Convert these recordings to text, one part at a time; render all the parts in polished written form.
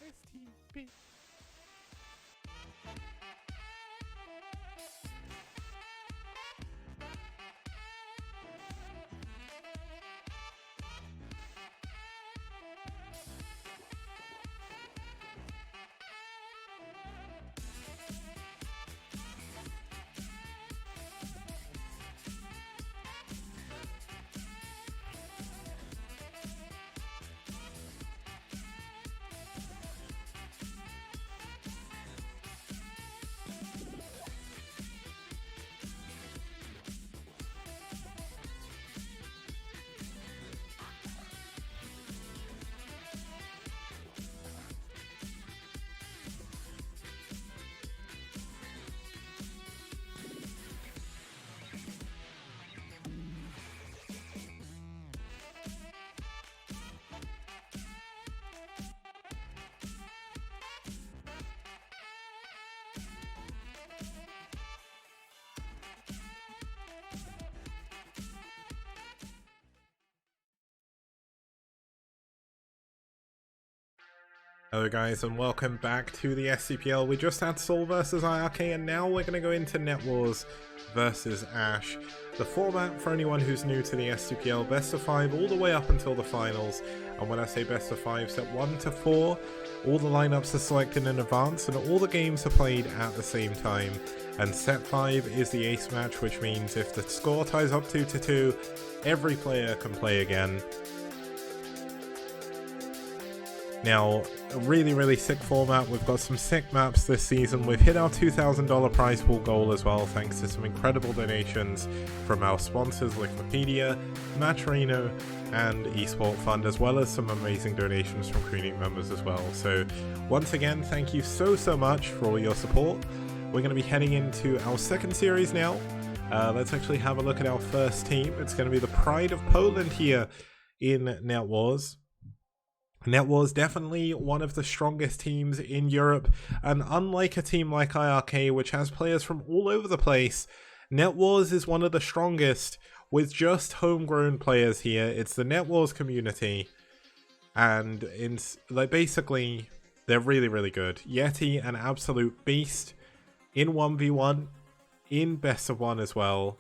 STPL. Hello guys and welcome back to the STPL. We just had Sol versus IRK and now we're going to go into NetWars versus aSh. The format, for anyone who's new to the STPL, best of 5 all the way up until the finals. And when I say best of 5, set 1 to 4, all the lineups are selected in advance and all the games are played at the same time. And set 5 is the ace match, which means if the score ties up 2-2, every player can play again. Now, a really sick format. We've got some sick maps this season. We've hit our $2,000 prize pool goal as well, thanks to some incredible donations from our sponsors Liquipedia, Matcherino, and Esport Fund, as well as some amazing donations from community members as well. So once again, thank you so much for all your support. We're going to be heading into our second series now. Let's actually have a look at our first team. It's going to be the Pride of Poland here in NetWars. NetWars definitely one of the strongest teams in Europe, and unlike a team like IRK, which has players from all over the place, NetWars is one of the strongest with just homegrown players here. It's the NetWars community, and basically they're really good. Yeti, an absolute beast in 1v1, in best of 1 as well.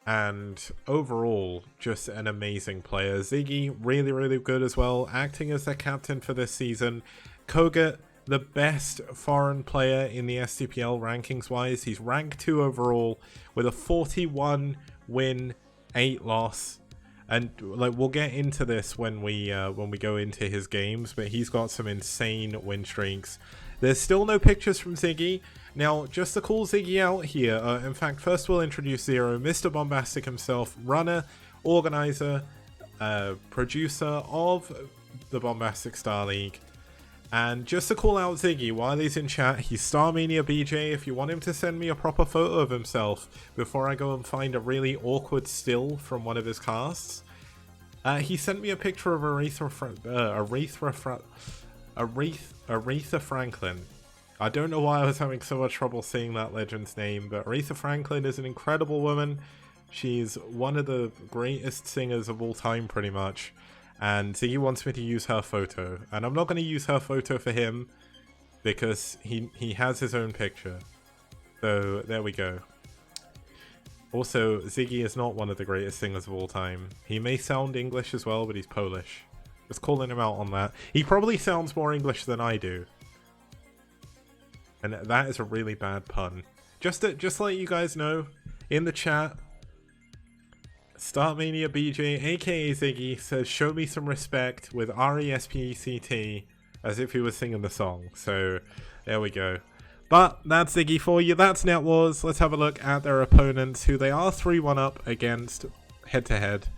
And overall, just an amazing player. Ziggy, really good as well, acting as their captain for this season. Kogut, the best foreign player in the STPL rankings-wise. He's rank 2 overall with a 41 win, 8 loss. And like we'll get into this when we go into his games, but he's got some insane win streaks. There's still no pictures from Ziggy. Now, just to call Ziggy out here, in fact, first we'll introduce Zero, Mr. Bombastic himself, runner, organizer, producer of the Bombastic Star League. And just to call out Ziggy while he's in chat, he's Starmania BJ. If you want him to send me a proper photo of himself before I go and find a really awkward still from one of his casts, he sent me a picture of Aretha Franklin. I don't know why I was having so much trouble saying that legend's name, but Aretha Franklin is an incredible woman. She's one of the greatest singers of all time, pretty much. And Ziggy wants me to use her photo. And I'm not going to use her photo for him, because he has his own picture. So, there we go. Also, Ziggy is not one of the greatest singers of all time. He may sound English as well, but he's Polish. Just calling him out on that. He probably sounds more English than I do. And that is a really bad pun. Just to let you guys know, in the chat, Startmania BJ, aka Ziggy, says, "Show me some respect" with RESPECT, as if he was singing the song. So, there we go. But that's Ziggy for you. That's NetWars. Let's have a look at their opponents, who they are 3-1 up against head-to-head.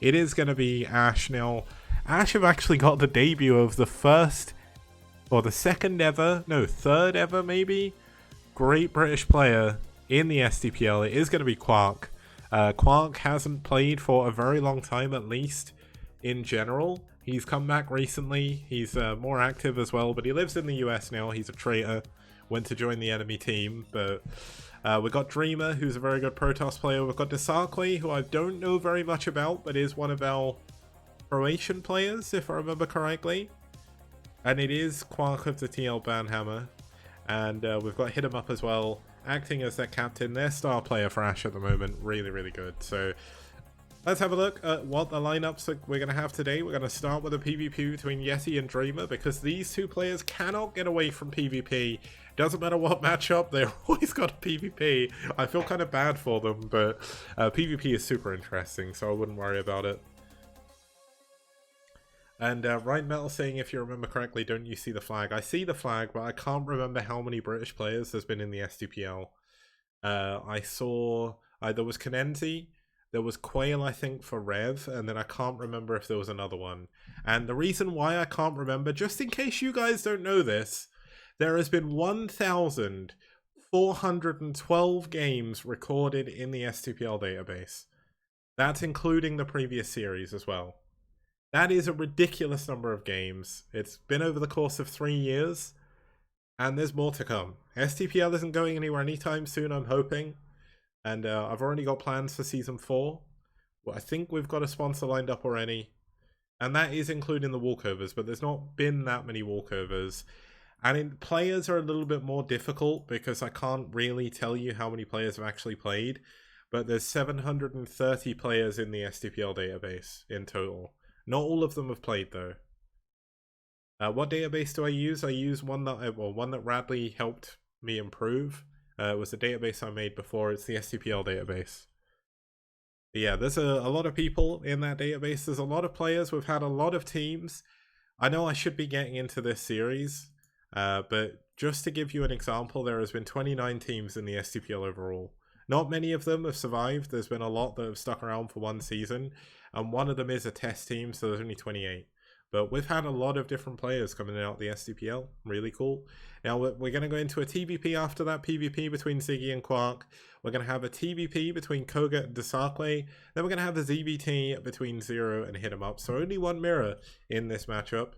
It is going to be aSh. Now, aSh have actually got the debut of the first, or the third ever maybe, great British player in the STPL. It is going to be Quark. Quark hasn't played for a very long time, at least in general. He's come back recently. He's more active as well, but he lives in the US now. He's a traitor. Went to join the enemy team, but we've got Dreamer, who's a very good Protoss player. We've got Desarque, who I don't know very much about, but is one of our Croatian players, if I remember correctly. And it is Quark of the TL Banhammer. And we've got Hit 'em Up as well, acting as their captain, their star player for aSh at the moment. Really, really good. So let's have a look at what the lineups that we're going to have today. We're going to start with a PvP between Yeti and Dreamer, because these two players cannot get away from PvP. Doesn't matter what matchup, they've always got a PvP. I feel kind of bad for them, but PvP is super interesting, so I wouldn't worry about it. And Ryan Metal saying, if you remember correctly, don't you see the flag? I see the flag, but I can't remember how many British players there's been in the STPL. I saw there was Kenenzi, there was Quail, I think, for Rev, and then I can't remember if there was another one. And the reason why I can't remember, just in case you guys don't know this, there has been 1,412 games recorded in the STPL database. That's including the previous series as well. That is a ridiculous number of games. It's been over the course of 3 years, and there's more to come. STPL isn't going anywhere anytime soon, I'm hoping. And I've already got plans for Season 4. Well, I think we've got a sponsor lined up already. And that is including the walkovers, but there's not been that many walkovers. And players are a little bit more difficult, because I can't really tell you how many players have actually played. But there's 730 players in the STPL database in total. Not all of them have played, though. What database do I use? I use one that Radley helped me improve. It was a database I made before. It's the STPL database. But yeah, there's a lot of people in that database. There's a lot of players. We've had a lot of teams. I know I should be getting into this series, but just to give you an example, there has been 29 teams in the STPL overall. Not many of them have survived. There's been a lot that have stuck around for one season, and one of them is a test team, so there's only 28. But we've had a lot of different players coming out the STPL. Really cool. Now we're going to go into a TVP after that, PvP between Ziggy and Quark. We're going to have a TVP between Koga and Desakle. Then we're going to have a ZBT between Zero and Hit 'em Up. So only one mirror in this matchup.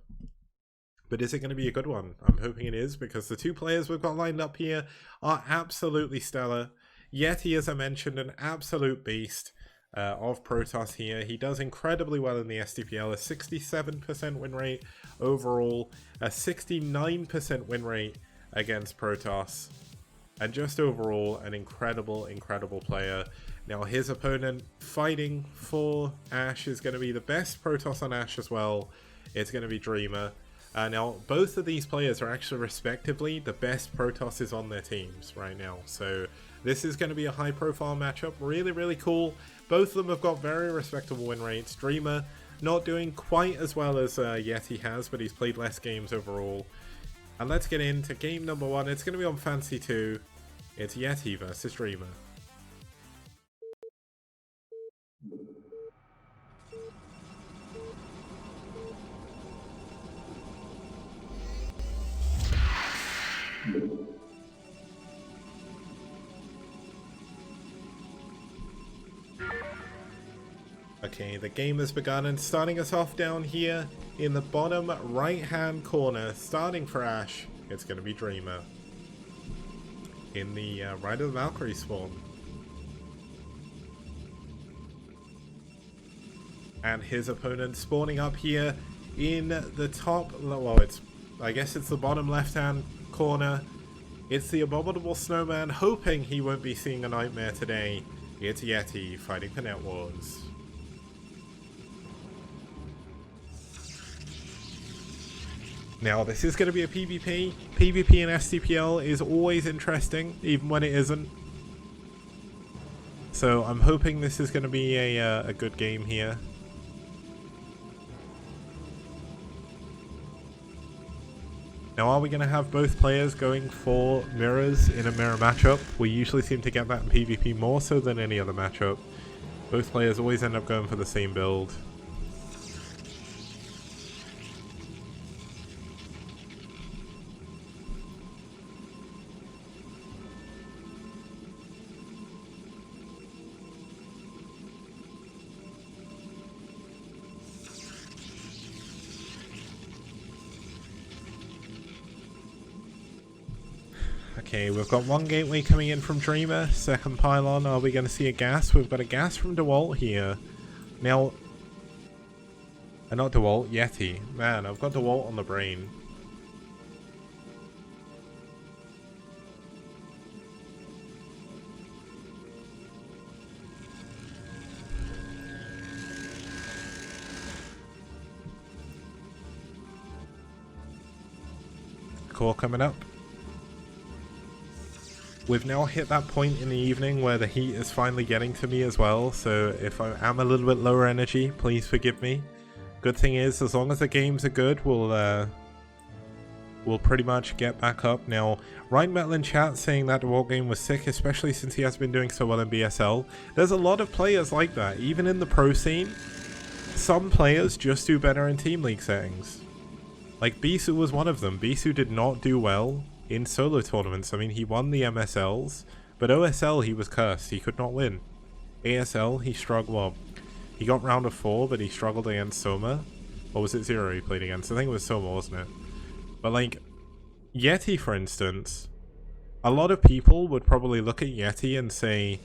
But is it going to be a good one? I'm hoping it is, because the two players we've got lined up here are absolutely stellar. Yeti, as I mentioned, an absolute beast of Protoss here. He does incredibly well in the STPL, a 67% win rate overall, a 69% win rate against Protoss, and just overall an incredible, incredible player. Now his opponent fighting for aSh is going to be the best Protoss on aSh as well. It's going to be Dreamer. Now, both of these players are actually respectively the best Protosses on their teams right now. So this is going to be a high-profile matchup. Really, really cool. Both of them have got very respectable win rates. Dreamer not doing quite as well as Yeti has, but he's played less games overall. And let's get into game number one. It's going to be on Fantasy 2. It's Yeti versus Dreamer. Okay, the game has begun, and starting us off down here in the bottom right hand corner, starting for aSh, it's going to be Dreamer in the right of the Valkyrie spawn. And his opponent spawning up here in the top, well, I guess it's the bottom left hand corner. It's the Abominable Snowman, hoping he won't be seeing a nightmare today. It's Yeti fighting for NetWars. Now this is going to be a PvP. PvP in STPL is always interesting, even when it isn't. So I'm hoping this is going to be a good game here. Now, are we going to have both players going for mirrors in a mirror matchup? We usually seem to get that in PvP more so than any other matchup. Both players always end up going for the same build. Okay, we've got one gateway coming in from Dreamer, second pylon. Are we going to see a gas? We've got a gas from DeWalt here. Now, not DeWalt, Yeti. Man, I've got DeWalt on the brain. core coming up. We've now hit that point in the evening where the heat is finally getting to me as well, so if I am a little bit lower energy, please forgive me. Good thing is, as long as the games are good, we'll pretty much get back up. Now, Ryan Metal in chat saying that the War game was sick, especially since he has been doing so well in BSL. There's a lot of players like that, even in the pro scene. Some players just do better in Team League settings. Like, Bisu was one of them. Bisu did not do well in solo tournaments. I mean, he won the MSLs, but OSL he was cursed. He could not win. ASL, he struggled. Well, he got round of 4, but he struggled against Soma. Or was it Zero he played against? I think it was Soma, wasn't it? But like, Yeti, for instance, a lot of people would probably look at Yeti and say,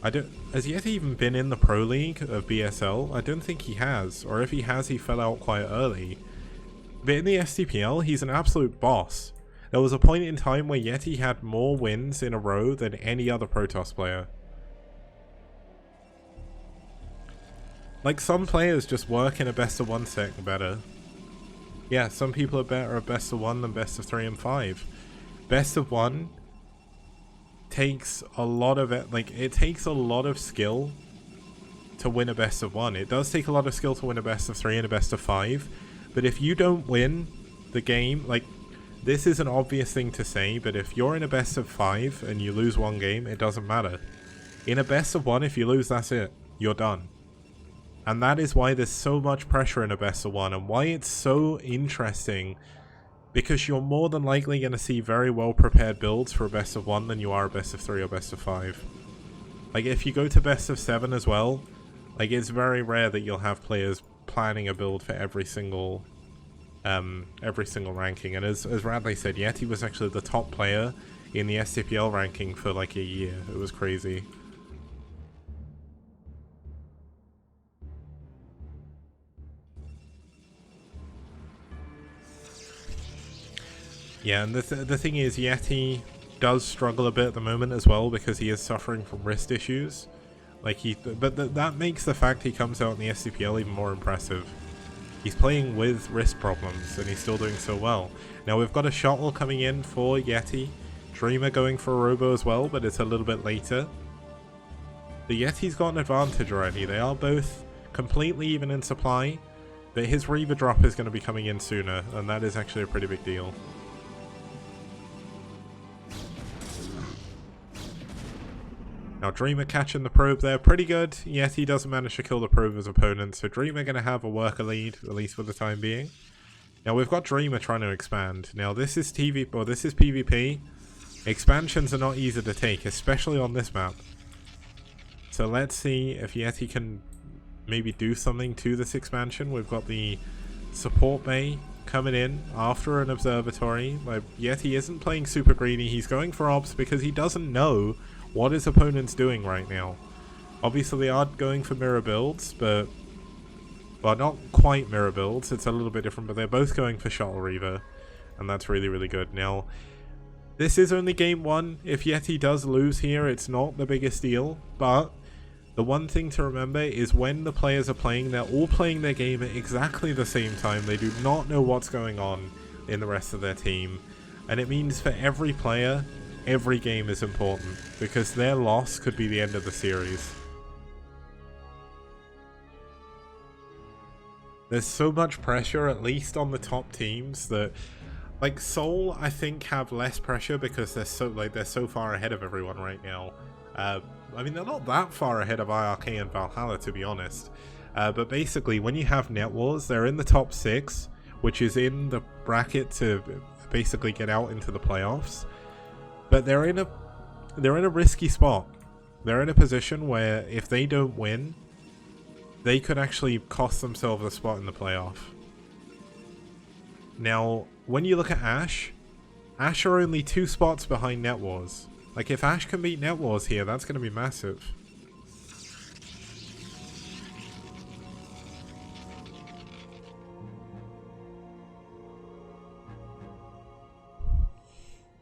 has Yeti even been in the Pro League of BSL? I don't think he has, or if he has, he fell out quite early. But in the STPL, he's an absolute boss. There was a point in time where Yeti had more wins in a row than any other Protoss player. Like, some players just work in a best of 1 set better. Yeah, some people are better at best of 1 than best of 3 and 5. Best of 1 takes a lot of it, like, it takes a lot of skill to win a best of 1. It does take a lot of skill to win a best of 3 and a best of 5, but if you don't win the game, like, this is an obvious thing to say, but if you're in a best of 5 and you lose one game, it doesn't matter. In a best of 1, if you lose, that's it. You're done. And that is why there's so much pressure in a best of 1, and why it's so interesting, because you're more than likely going to see very well prepared builds for a best of 1 than you are a best of 3 or best of 5. Like, if you go to best of 7 as well, like, it's very rare that you'll have players planning a build for every single ranking. And as Radley said, Yeti was actually the top player in the STPL ranking for like a year. It was crazy. Yeah, and the thing is, Yeti does struggle a bit at the moment as well because he is suffering from wrist issues. Like, that makes the fact he comes out in the STPL even more impressive. He's playing with wrist problems and he's still doing so well. Now we've got a shuttle coming in for Yeti. Dreamer going for a robo as well, but it's a little bit later. The Yeti's got an advantage already. They are both completely even in supply, but his Reaver drop is going to be coming in sooner, and that is actually a pretty big deal. Now Dreamer catching the probe there, pretty good. Yeti doesn't manage to kill the probe of his opponent, so Dreamer going to have a worker lead, at least for the time being. Now we've got Dreamer trying to expand. Now this is PvP. Expansions are not easy to take, especially on this map. So let's see if Yeti can maybe do something to this expansion. We've got the support bay coming in after an observatory. Like, Yeti isn't playing super greedy, he's going for ops because he doesn't know what his opponent's doing right now. Obviously they are going for mirror builds, but, well, not quite mirror builds, it's a little bit different, but they're both going for Shuttle Reaver, and that's really, really good. Now, this is only game 1. If Yeti does lose here, it's not the biggest deal, but the one thing to remember is when the players are playing, they're all playing their game at exactly the same time. They do not know what's going on in the rest of their team, and it means for every player, every game is important, because their loss could be the end of the series. There's so much pressure, at least on the top teams, that, like, Seoul, I think, have less pressure because they're so far ahead of everyone right now. I mean, they're not that far ahead of IRK and Valhalla, to be honest. But basically, when you have NetWars, they're in the top 6, which is in the bracket to basically get out into the playoffs. But they're in a risky spot. They're in a position where if they don't win, they could actually cost themselves a spot in the playoff. Now, when you look at aSh are only 2 spots behind NetWars. Like, if aSh can beat NetWars here, that's going to be massive.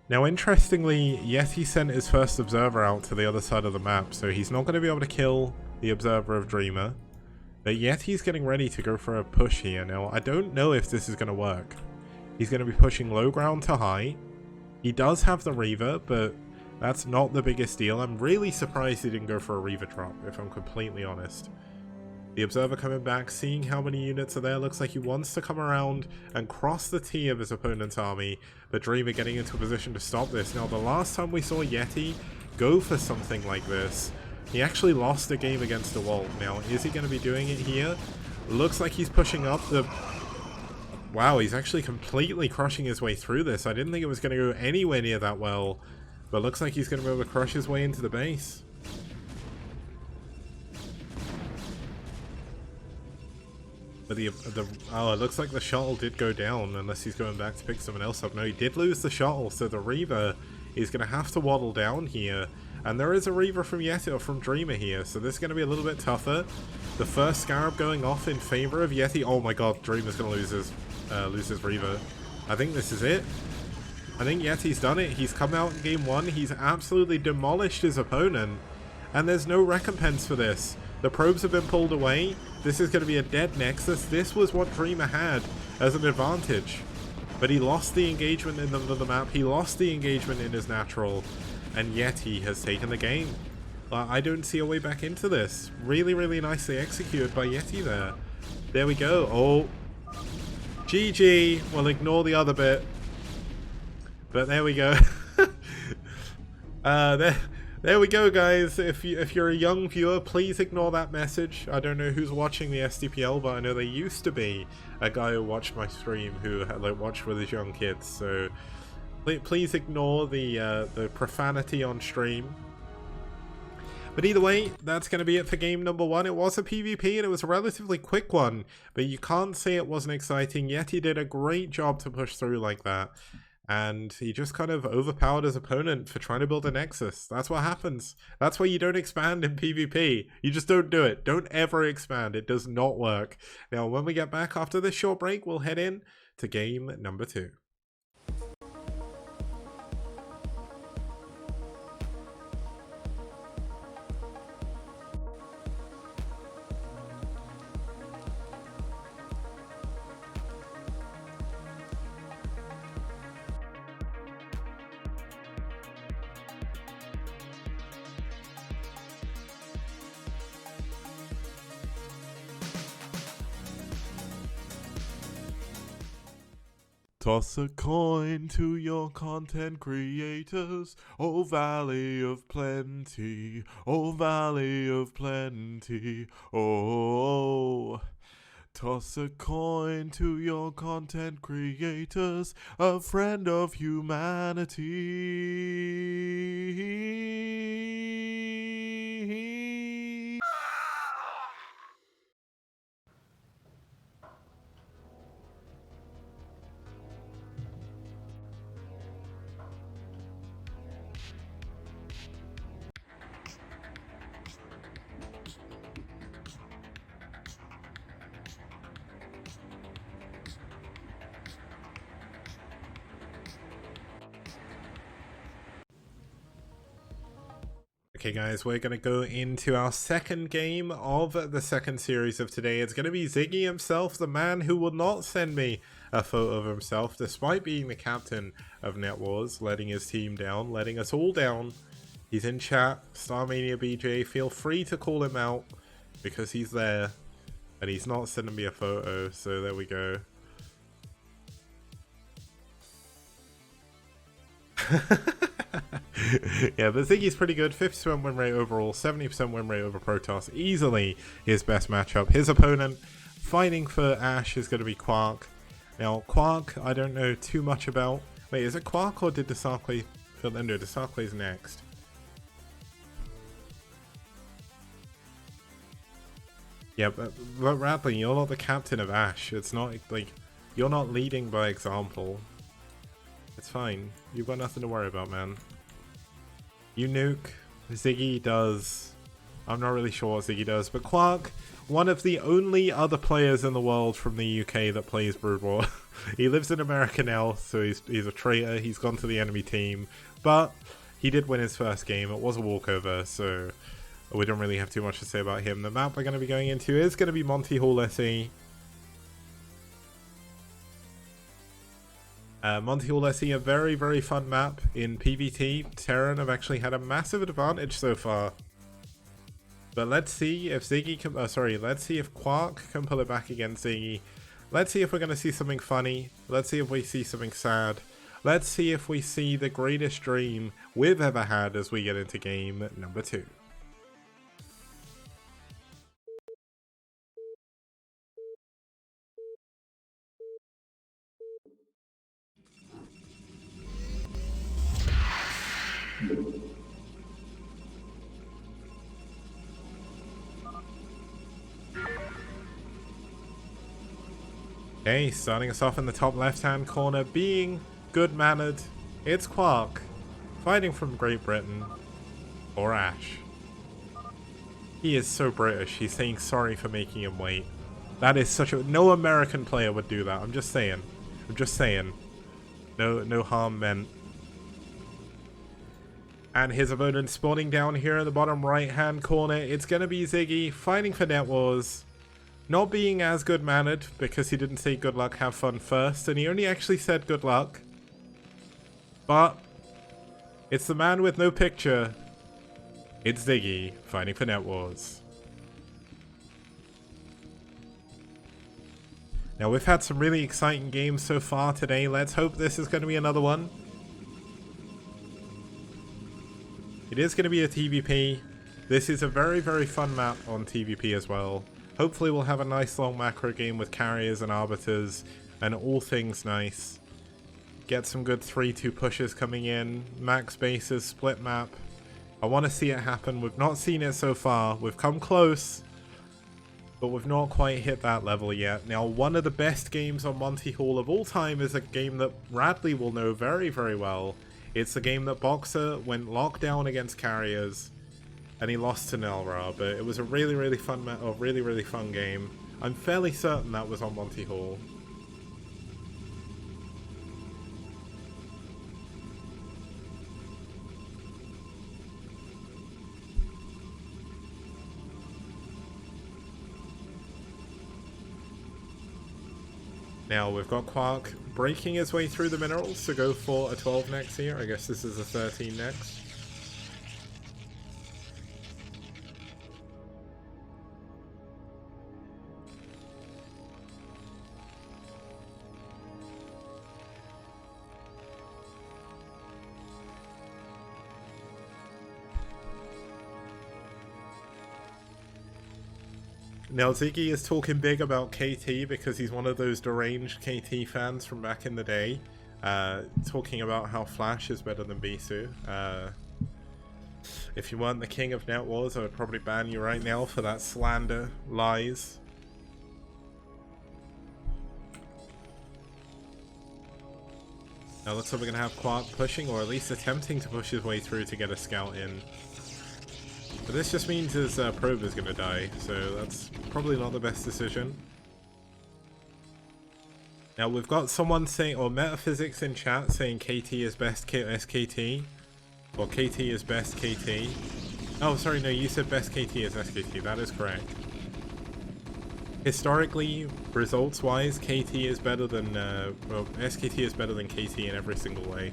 Now, interestingly, Yeti sent his first observer out to the other side of the map, so he's not going to be able to kill the observer of Dreamer. But Yeti's getting ready to go for a push here. Now, I don't know if this is going to work. He's going to be pushing low ground to high. He does have the Reaver, but that's not the biggest deal. I'm really surprised he didn't go for a Reaver drop, if I'm completely honest. The Observer coming back, seeing how many units are there. Looks like he wants to come around and cross the T of his opponent's army, but Dreamer getting into a position to stop this. Now, the last time we saw Yeti go for something like this, he actually lost a game against the Walt. Now, is he going to be doing it here? Looks like he's pushing up the... Wow, he's actually completely crushing his way through this. I didn't think it was going to go anywhere near that well, but looks like he's going to be able to crush his way into the base. But oh, it looks like the shuttle did go down, unless he's going back to pick someone else up. No, he did lose the shuttle, so the Reaver is going to have to waddle down here. And there is a Reaver from Yeti, or from Dreamer here, so this is going to be a little bit tougher. The first Scarab going off in favor of Yeti. Oh my god, Dreamer's going to lose his Reaver. I think this is it. I think Yeti's done it. He's come out in game one. He's absolutely demolished his opponent. And there's no recompense for this. The probes have been pulled away. This is going to be a dead Nexus. This was what Dreamer had as an advantage. But he lost the engagement in the map. He lost the engagement in his natural. And Yeti has taken the game. I don't see a way back into this. Really, really nicely executed by Yeti there. There we go. Oh. GG. We'll ignore the other bit. But there we go. There we go, guys. If you're a young viewer, please ignore that message. I don't know who's watching the STPL, but I know there used to be a guy who watched my stream who like watched with his young kids. So please ignore the profanity on stream. But either way, that's going to be it for game number one. It was a PvP and it was a relatively quick one, but you can't say it wasn't exciting. Yeti did a great job to push through like that. And he just kind of overpowered his opponent for trying to build a Nexus. That's what happens. That's why you don't expand in PvP. You just don't do it. Don't ever expand. It does not work. Now, when we get back after this short break, we'll head in to game number 2. Toss a coin to your content creators, oh Valley of Plenty, oh Valley of Plenty, oh. Toss a coin to your content creators, a friend of humanity. Okay guys, we're going to go into our second game of the second series of today. It's going to be Ziggy himself, the man who will not send me a photo of himself, despite being the captain of NetWars, letting his team down, letting us all down. He's in chat, Starmania BJ, feel free to call him out, because he's there, and he's not sending me a photo, so there we go. Yeah, but Ziggy's pretty good. 50% win rate overall, 70% win rate over Protoss. Easily his best matchup. His opponent fighting for aSh is going to be Quark. Now, Quark, I don't know too much about. Wait, is it Quark or did Desarclay? No, Desarclay's next. Yeah, but Radley, you're not the captain of aSh. It's not like you're not leading by example. It's fine. You've got nothing to worry about, man. You nuke. Ziggy does. I'm not really sure what Ziggy does, but Quark, one of the only other players in the world from the UK that plays Brood War. He lives in America now, so he's a traitor. He's gone to the enemy team, but he did win his first game. It was a walkover, so we don't really have too much to say about him. The map we're going to be going into is going to be Monty Hall SE. Monty Hall, I see a very, very fun map in PvT. Terran have actually had a massive advantage so far. But let's see if Ziggy can, let's see if Quark can pull it back against Ziggy. Let's see if we're going to see something funny. Let's see if we see something sad. Let's see if we see the greatest dream we've ever had as we get into game number 2. Okay, starting us off in the top left-hand corner, being good-mannered, it's Quark, fighting from Great Britain, or aSh. He is so British, he's saying sorry for making him wait. That is such a... no American player would do that, I'm just saying. I'm just saying. No harm meant. And his opponent spawning down here in the bottom right-hand corner, it's gonna be Ziggy, fighting for NetWars. Not being as good-mannered, because he didn't say good luck, have fun first, and he only actually said good luck. But it's the man with no picture. It's Ziggy, fighting for NetWars. Now, we've had some really exciting games so far today. Let's hope this is going to be another one. It is going to be a TVP. This is a very, very fun map on TVP as well. Hopefully we'll have a nice long macro game with carriers and arbiters and all things nice. Get some good 3-2 pushes coming in, max bases, split map. I want to see it happen. We've not seen it so far. We've come close, but we've not quite hit that level yet. Now, one of the best games on Monty Hall of all time is a game that Radley will know very, very well. It's the game that Boxer went lockdown against carriers. And he lost to Nelra, but it was a really, really fun really fun game. I'm fairly certain that was on Monty Hall. Now we've got Quark breaking his way through the minerals to go for a 12 next here. I guess this is a 13 next. Now Ziggy is talking big about KT because he's one of those deranged KT fans from back in the day. Talking about how Flash is better than Bisu. If you weren't the king of NetWars, I would probably ban you right now for that slander, lies. Now looks like we're going to have Quark pushing, or at least attempting to push his way through to get a scout in. But this just means his probe is going to die, so that's probably not the best decision. Now we've got someone saying, or Metaphysics in chat saying KT is best SKT, or KT is best KT. Oh, sorry, no, you said best KT is SKT, that is correct. Historically, results-wise, KT is better than, well, SKT is better than KT in every single way.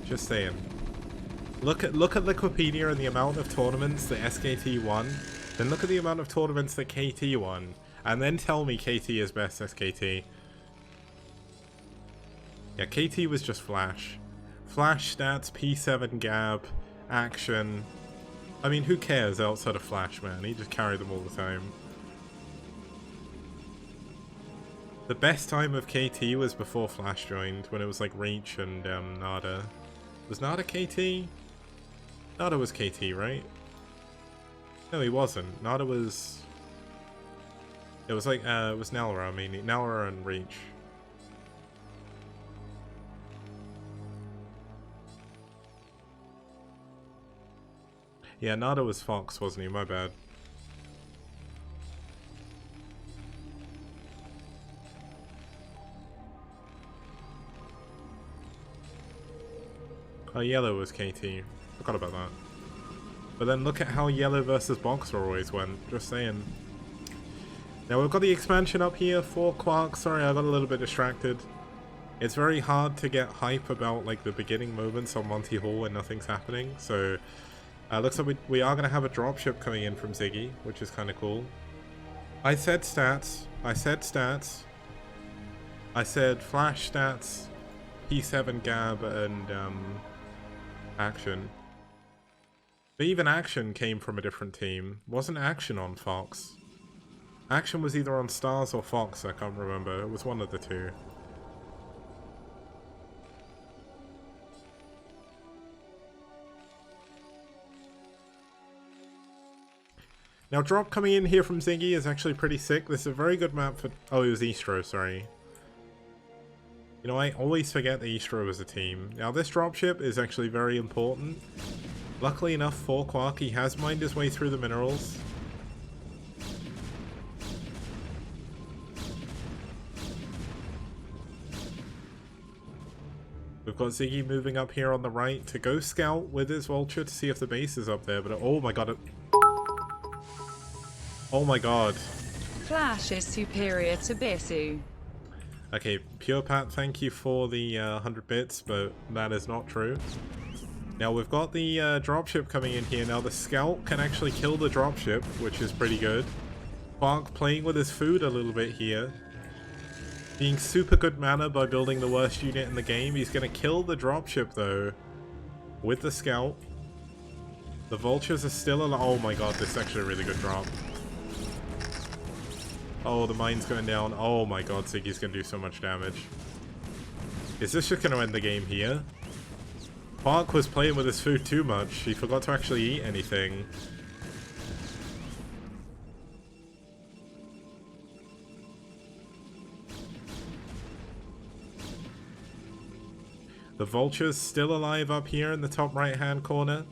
Just saying. Look at Liquipedia and the amount of tournaments that SKT won, then look at the amount of tournaments that KT won, and then tell me KT is best SKT. Yeah, KT was just Flash. Flash stats, P7 Gab, action. I mean, who cares outside of Flash, man? He just carried them all the time. The best time of KT was before Flash joined, when it was like Reach and Nada. Was Nada KT? Nada was KT, right? No, he wasn't. Nada was... It was like, it was Nelra, I mean, Nelra and Reach. Yeah, Nada was Fox, wasn't he? My bad. Oh, Yellow was KT. Forgot about that. But then look at how Yellow versus Boxer always went. Just saying. Now we've got the expansion up here for Quark. Sorry, I got a little bit distracted. It's very hard to get hype about like the beginning moments on Monty Hall when nothing's happening. So looks like we are going to have a dropship coming in from Ziggy, which is kind of cool. I said stats. I said stats. I said flash stats, P7 Gab, and Action. But even Action came from a different team. Wasn't Action on Fox? Action was either on Stars or Fox, I can't remember. It was one of the two. Now, drop coming in here from Ziggy is actually pretty sick. This is a very good map for... Oh, it was Eastro, sorry. You know, I always forget that Eastro was a team. Now, this dropship is actually very important. Luckily enough for Quark, he has mined his way through the minerals. We've got Ziggy moving up here on the right to go scout with his vulture to see if the base is up there, but oh my god. Oh my god. Flash is superior to Bisu. Okay, Pure Pat, thank you for the 100 bits, but that is not true. Now we've got the dropship coming in here. Now the scout can actually kill the dropship, which is pretty good. Quark playing with his food a little bit here. Being super good mana by building the worst unit in the game. He's going to kill the dropship though with the scout. The vultures are still alive. Oh my god, this is actually a really good drop. Oh, the mine's going down. Oh my god, Ziggy's going to do so much damage. Is this just going to end the game here? Quark was playing with his food too much. He forgot to actually eat anything. The vulture's still alive up here in the top right hand corner.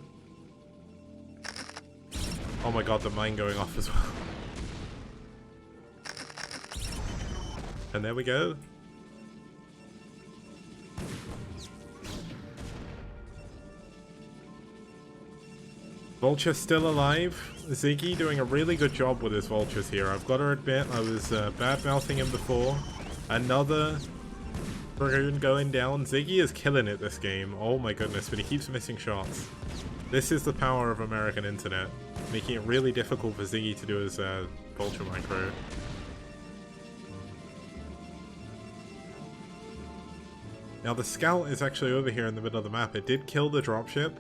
Oh my god, the mine going off as well. And there we go. Vulture still alive. Ziggy doing a really good job with his vultures here. I've got to admit, I was bad-mouthing him before. Another Dragoon going down. Ziggy is killing it this game. Oh my goodness, but he keeps missing shots. This is the power of American internet, making it really difficult for Ziggy to do his vulture micro. Now the scout is actually over here in the middle of the map. It did kill the dropship,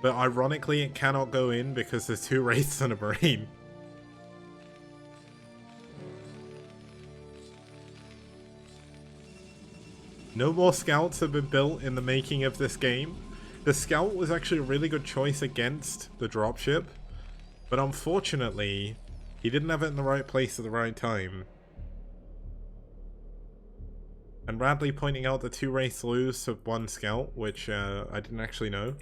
but ironically it cannot go in because there's 2 wraiths and a brain. No more scouts have been built in the making of this game. The scout was actually a really good choice against the dropship, but unfortunately he didn't have it in the right place at the right time. And Radley pointing out the 2 wraiths lose to 1 scout, which I didn't actually know.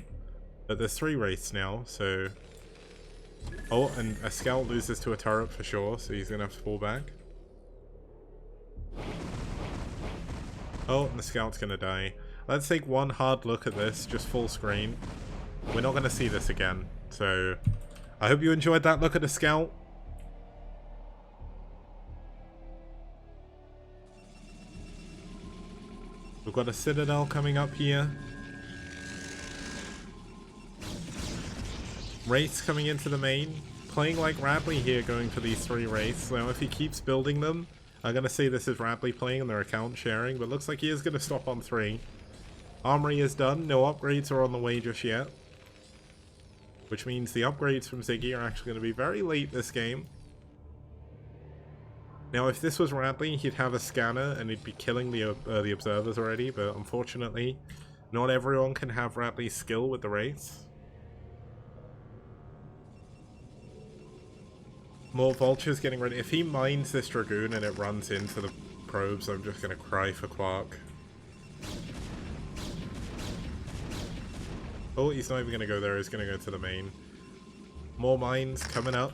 But there's 3 wraiths now, so... Oh, and a scout loses to a turret for sure, so he's gonna have to fall back. Oh, and the scout's gonna die. Let's take one hard look at this, just full screen. We're not gonna see this again, so... I hope you enjoyed that look at the scout. We've got a Citadel coming up here. Wraiths coming into the main. Playing like Radley here, going for these 3 Wraiths. Now if he keeps building them, I'm going to say this is Radley playing and their account sharing, but looks like he is going to stop on 3. Armory is done, no upgrades are on the way just yet. Which means the upgrades from Ziggy are actually going to be very late this game. Now if this was Radley, he'd have a scanner and he'd be killing the observers already, but unfortunately, not everyone can have Radley's skill with the Wraiths. More vultures getting ready. If he mines this Dragoon and it runs into the probes, I'm just going to cry for Quark. Oh, he's not even going to go there. He's going to go to the main. More mines coming up.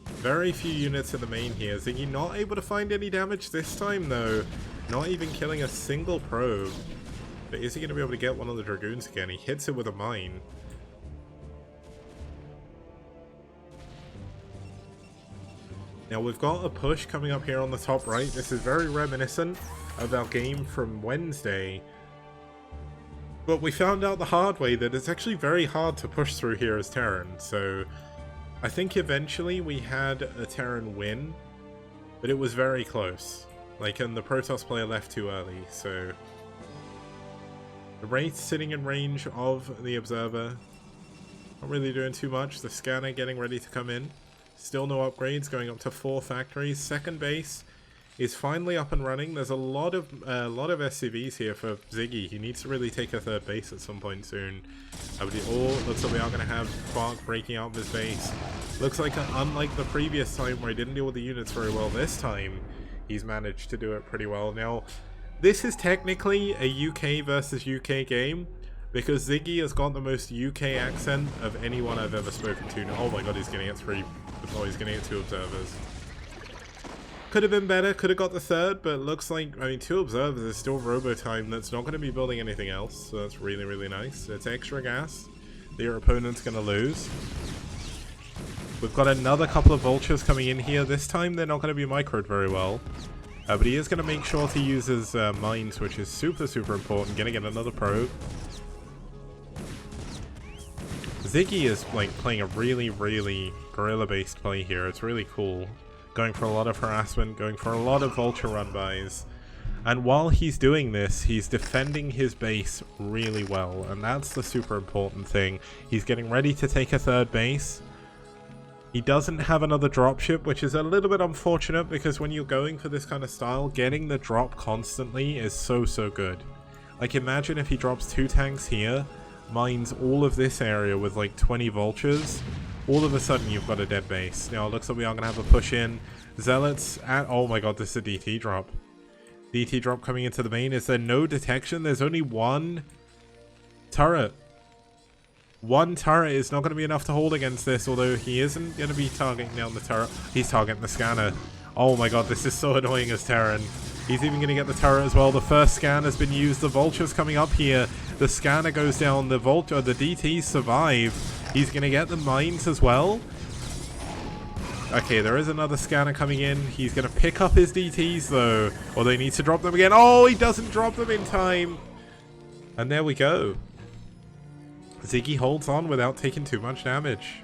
Very few units in the main here. Ziggy not able to find any damage this time, though. Not even killing a single probe. But is he going to be able to get one of the Dragoons again? He hits it with a mine. Now we've got a push coming up here on the top right. This is very reminiscent of our game from Wednesday. But we found out the hard way that it's actually very hard to push through here as Terran. So I think eventually we had a Terran win, but it was very close. Like, and the Protoss player left too early, so... The Wraith sitting in range of the Observer. Not really doing too much. The Scanner getting ready to come in. Still no upgrades, going up to 4 factories. Second base is finally up and running. There's a lot of SCVs here for Ziggy. He needs to really take a third base at some point soon. Looks like we are going to have Quark breaking out of his base. Looks like, unlike the previous time where he didn't deal with the units very well, this time he's managed to do it pretty well. Now, this is technically a UK versus UK game, because Ziggy has got the most UK accent of anyone I've ever spoken to. Oh my god, he's getting it 3. Oh, he's getting it 2 observers. Could have been better, could have got the 3rd, but looks like, I mean, 2 observers is still robo time that's not going to be building anything else, so that's really, really nice. It's extra gas that your opponent's going to lose. We've got another couple of vultures coming in here. This time they're not going to be microed very well. But he is going to make sure to use his mines, which is super, super important. Going to get another probe. Ziggy is like playing a really, really guerrilla-based play here. It's really cool. Going for a lot of harassment, going for a lot of vulture run-bys. And while he's doing this, he's defending his base really well. And that's the super important thing. He's getting ready to take a 3rd base. He doesn't have another dropship, which is a little bit unfortunate, because when you're going for this kind of style, getting the drop constantly is so, so good. Like, imagine if he drops 2 tanks here, mines all of this area with like 20 vultures, all of a sudden you've got a dead base. Now it looks like we are going to have a push in. Zealots at... Oh my god, this is a DT drop. DT drop coming into the main. Is there no detection? There's only 1 turret. 1 turret is not going to be enough to hold against this, although he isn't going to be targeting down the turret. He's targeting the scanner. Oh my god, this is so annoying as Terran. He's even going to get the turret as well. The first scan has been used. The vulture's coming up here. The scanner goes down. The DTs survive. He's going to get the mines as well. Okay, there is another scanner coming in. He's going to pick up his DTs though. Or they need to drop them again. Oh, he doesn't drop them in time. And there we go. Ziggy holds on without taking too much damage.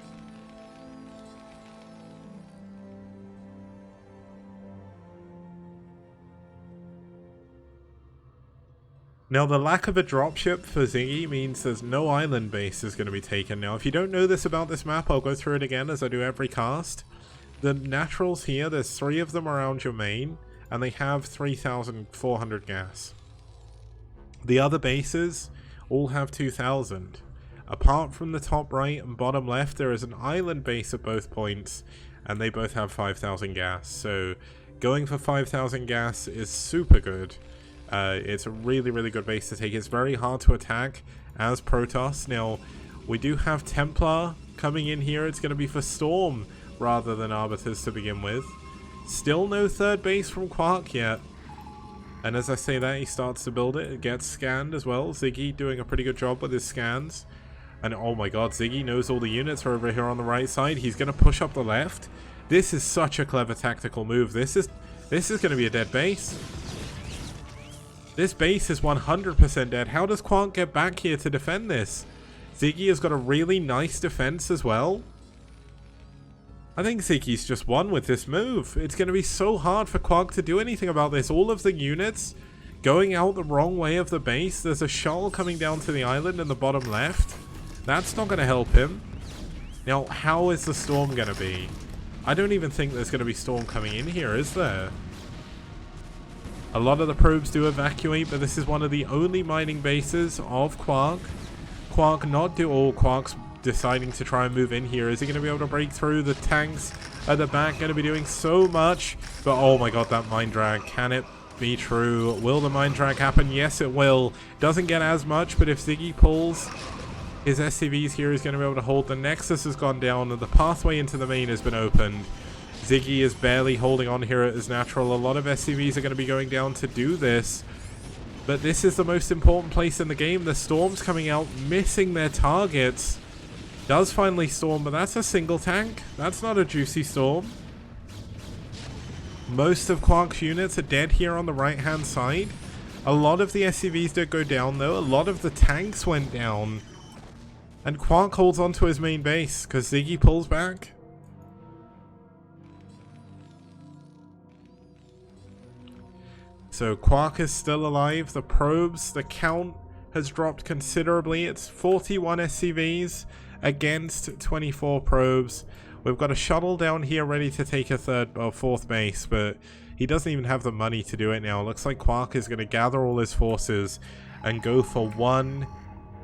Now, the lack of a dropship for Ziggy means there's no island base is going to be taken. Now, if you don't know this about this map, I'll go through it again as I do every cast. The naturals here, there's 3 of them around your main, and they have 3,400 gas. The other bases all have 2,000. Apart from the top right and bottom left, there is an island base at both points, and they both have 5,000 gas. So, going for 5,000 gas is super good. It's a really, really good base to take. It's very hard to attack as Protoss. Now, we do have Templar coming in here. It's going to be for Storm rather than Arbiters to begin with. Still no 3rd base from Quark yet. And as I say that, he starts to build it. It gets scanned as well. Ziggy doing a pretty good job with his scans. And oh my god, Ziggy knows all the units are over here on the right side. He's going to push up the left. This is such a clever tactical move. This is going to be a dead base. This base is 100% dead. How does Quark get back here to defend this? Ziggy has got a really nice defense as well. I think Ziggy's just won with this move. It's going to be so hard for Quark to do anything about this. All of the units going out the wrong way of the base. There's a shoal coming down to the island in the bottom left. That's not going to help him. Now, how is the storm going to be? I don't even think there's going to be storm coming in here, is there? A lot of the probes do evacuate, but this is one of the only mining bases of Quark. Quark's deciding to try and move in here. Is he going to be able to break through? The tanks at the back going to be doing so much. But oh my god, that mine drag. Can it be true? Will the mine drag happen? Yes, it will. Doesn't get as much, but if Ziggy pulls his SCVs here, he's going to be able to hold. The Nexus has gone down and the pathway into the main has been opened. Ziggy is barely holding on here as natural. A lot of SCVs are going to be going down to do this. But this is the most important place in the game. The Storm's coming out, missing their targets. Does finally Storm, but that's a single tank. That's not a juicy Storm. Most of Quark's units are dead here on the right hand side. A lot of the SCVs did go down though. A lot of the tanks went down. And Quark holds on to his main base because Ziggy pulls back. So Quark is still alive. The probes, the count has dropped considerably. It's 41 SCVs against 24 probes. We've got a shuttle down here ready to take a third or fourth base, but he doesn't even have the money to do it now. It looks like Quark is going to gather all his forces and go for one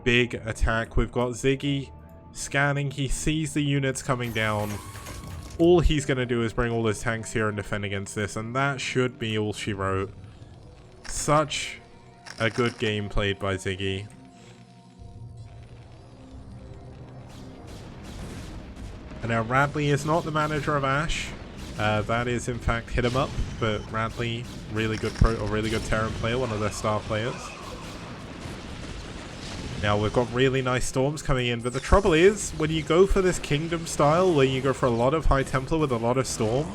big attack. We've got Ziggy scanning. He sees the units coming down. All he's going to do is bring all his tanks here and defend against this, and that should be all she wrote. Such a good game played by Ziggy. And now Radley is not the manager of aSh. That is in fact Hit 'em Up, but Radley, really good Terran player, one of their star players. Now we've got really nice storms coming in, but the trouble is, when you go for this kingdom style, where you go for a lot of High Templar with a lot of storm,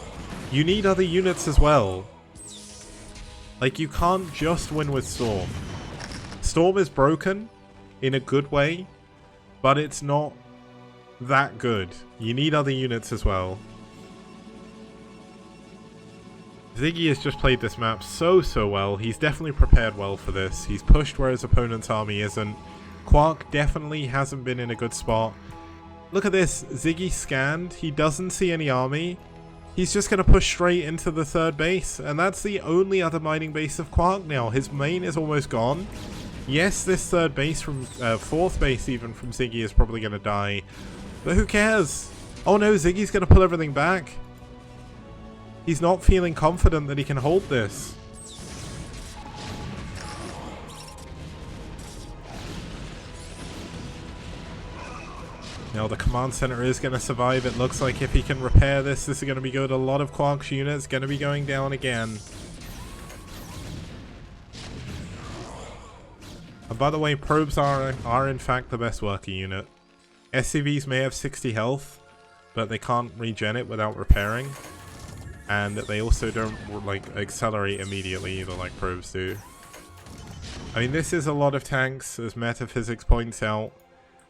you need other units as well. Like, you can't just win with Storm. Storm is broken in a good way, but it's not that good. You need other units as well. Ziggy has just played this map so well. He's definitely prepared well for this. He's pushed where his opponent's army isn't. Quark definitely hasn't been in a good spot. Look at this. Ziggy scanned. He doesn't see any army. He's just going to push straight into the third base, and that's the only other mining base of Quark now. His main is almost gone. Yes, this third base from fourth base even from Ziggy is probably going to die, but who cares? Oh no, Ziggy's going to pull everything back. He's not feeling confident that he can hold this. Now the command center is going to survive. It looks like if he can repair this is going to be good. A lot of Quark's units going to be going down again. And by the way, probes are in fact the best worker unit. SCVs may have 60 health, but they can't regen it without repairing. And they also don't like accelerate immediately either like probes do. I mean, this is a lot of tanks, as Metaphysics points out.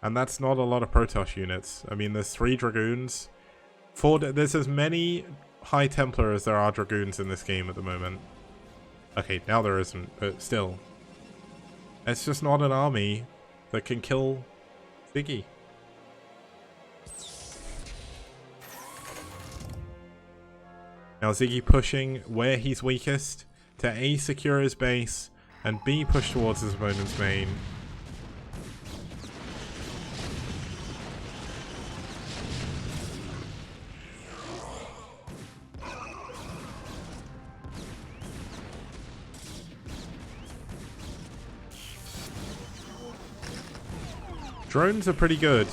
And that's not a lot of Protoss units. I mean, there's 3 Dragoons. There's as many High Templar as there are Dragoons in this game at the moment. Okay, now there isn't, but still. It's just not an army that can kill Ziggy. Now Ziggy pushing where he's weakest to A, secure his base, and B, push towards his opponent's main. Drones are pretty good.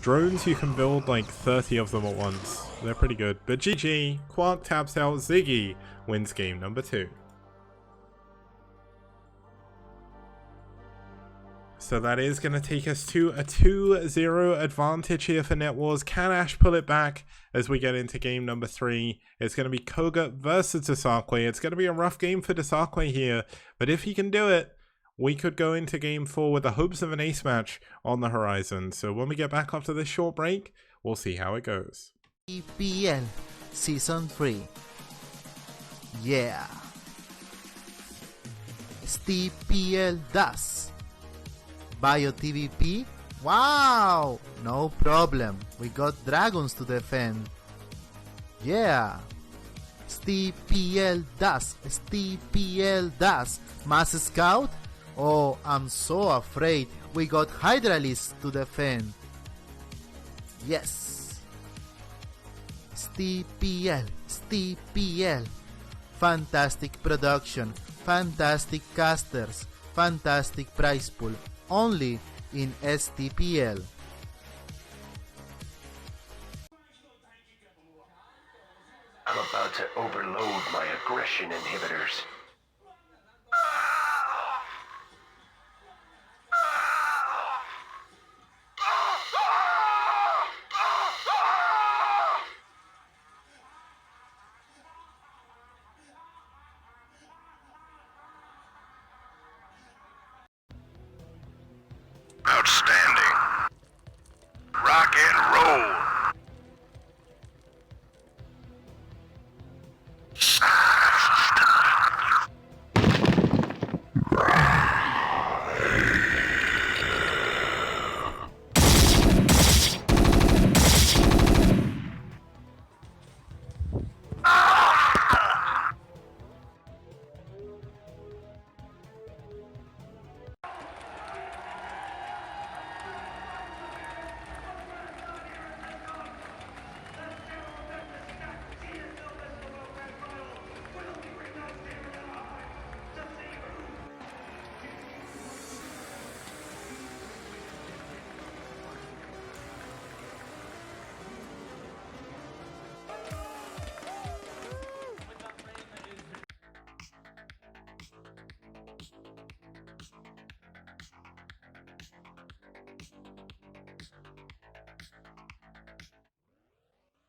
Drones, you can build like 30 of them at once. They're pretty good. But GG, Quark taps out, Ziggy wins game number 2. So that is going to take us to a 2-0 advantage here for NetWars. Can aSh pull it back as we get into game number 3? It's going to be Koga versus Desarque. It's going to be a rough game for Desarque here, but if he can do it, we could go into game 4 with the hopes of an ace match on the horizon. So when we get back after this short break, we'll see how it goes. STPL Season 3. Yeah. STPL does. Bio TVP? Wow! No problem. We got dragons to defend. Yeah. STPL does. STPL does. Mass Scout? Oh, I'm so afraid. We got Hydralisks to defend. Yes. STPL. STPL. Fantastic production. Fantastic casters. Fantastic prize pool. Only in STPL. I'm about to overload my aggression inhibitors. Outstanding. Rock and roll.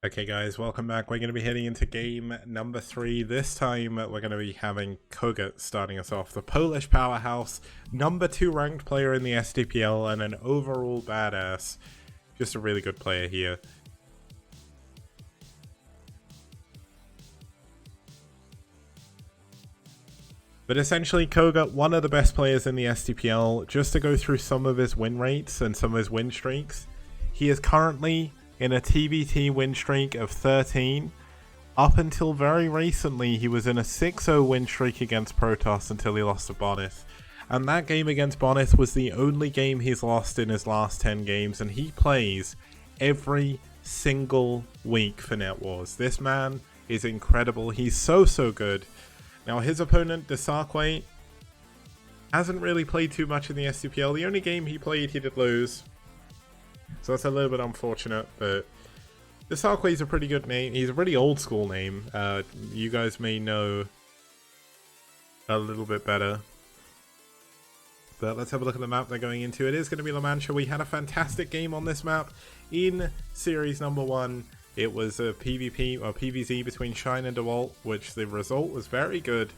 Okay guys, welcome back. We're going to be heading into game number 3. This time we're going to be having Kogut starting us off. The Polish powerhouse, number 2 ranked player in the STPL and an overall badass. Just a really good player here. But essentially Kogut, one of the best players in the STPL. Just to go through some of his win rates and some of his win streaks. He is currently in a TBT win streak of 13. Up until very recently, he was in a 6-0 win streak against Protoss until he lost to Bonith. And that game against Bonith was the only game he's lost in his last 10 games, and he plays every single week for NetWars. This man is incredible. He's so good. Now his opponent, Desarque, hasn't really played too much in the STPL. The only game he played, he did lose. So that's a little bit unfortunate, but Desarque is a pretty good name. He's a pretty old school name. You guys may know a little bit better. But let's have a look at the map they're going into. It is going to be La Mancha. We had a fantastic game on this map in series number 1. It was a PvP or PvZ between Shine and DeWalt, which the result was very good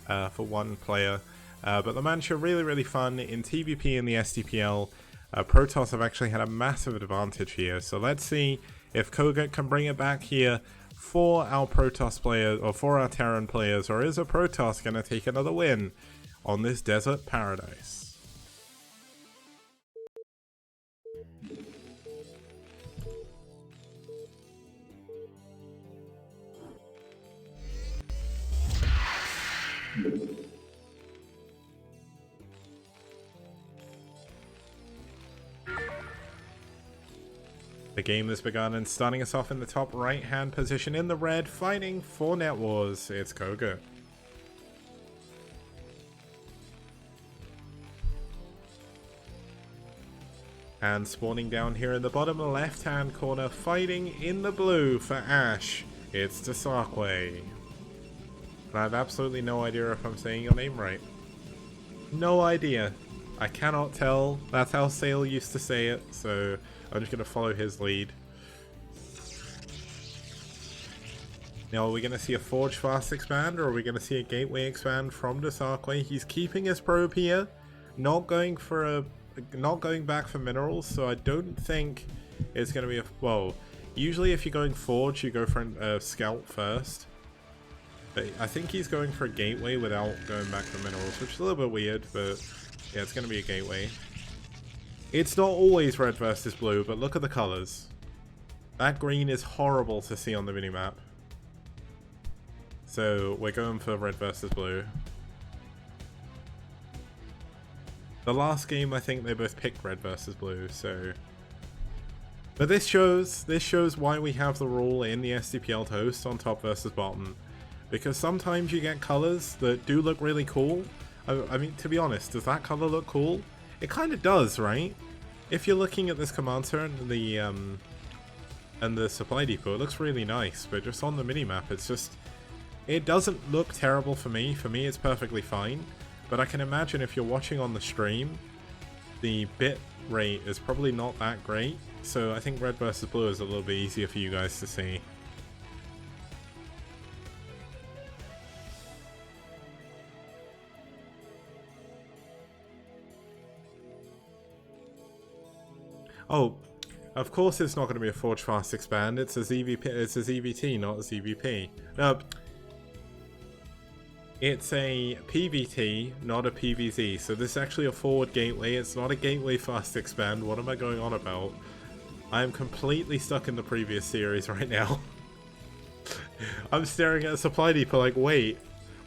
for one player. But La Mancha really fun in TvP in the STPL. Protoss have actually had a massive advantage here, so let's see if Kogut can bring it back here for our Protoss players, or for our Terran players, or is a Protoss going to take another win on this desert paradise? The game has begun, and starting us off in the top right hand position in the red, fighting for NetWars, it's Kogut. And spawning down here in the bottom left hand corner, fighting in the blue for aSh, it's Desarque. And I have absolutely no idea if I'm saying your name right. No idea. I cannot tell. That's how Sale used to say it, so I'm just going to follow his lead. Now, are we going to see a Forge Fast expand, or are we going to see a Gateway expand from Desarque? He's keeping his probe here, not going back for minerals, so I don't think it's going to be a... Well, usually if you're going Forge, you go for a Scout first. But I think he's going for a Gateway without going back for minerals, which is a little bit weird, but yeah, it's going to be a Gateway. It's not always red versus blue, but look at the colors. That green is horrible to see on the minimap. So we're going for red versus blue. The last game, I think they both picked red versus blue, so... But this shows why we have the rule in the STPL to host on top versus bottom. Because sometimes you get colors that do look really cool. I mean, to be honest, does that color look cool? It kind of does, right? If you're looking at this command center and the supply depot, it looks really nice, but just on the minimap, it's just... It doesn't look terrible for me. For me, it's perfectly fine. But I can imagine if you're watching on the stream, the bit rate is probably not that great. So I think red versus blue is a little bit easier for you guys to see. Oh, of course it's not going to be a Forge Fast expand. It's a ZVP. It's a ZVT, not a ZVP. No, it's a PVT, not a PVZ. So this is actually a forward gateway. It's not a gateway fast expand. What am I going on about? I am completely stuck in the previous series right now. I'm staring at a supply depot like, wait,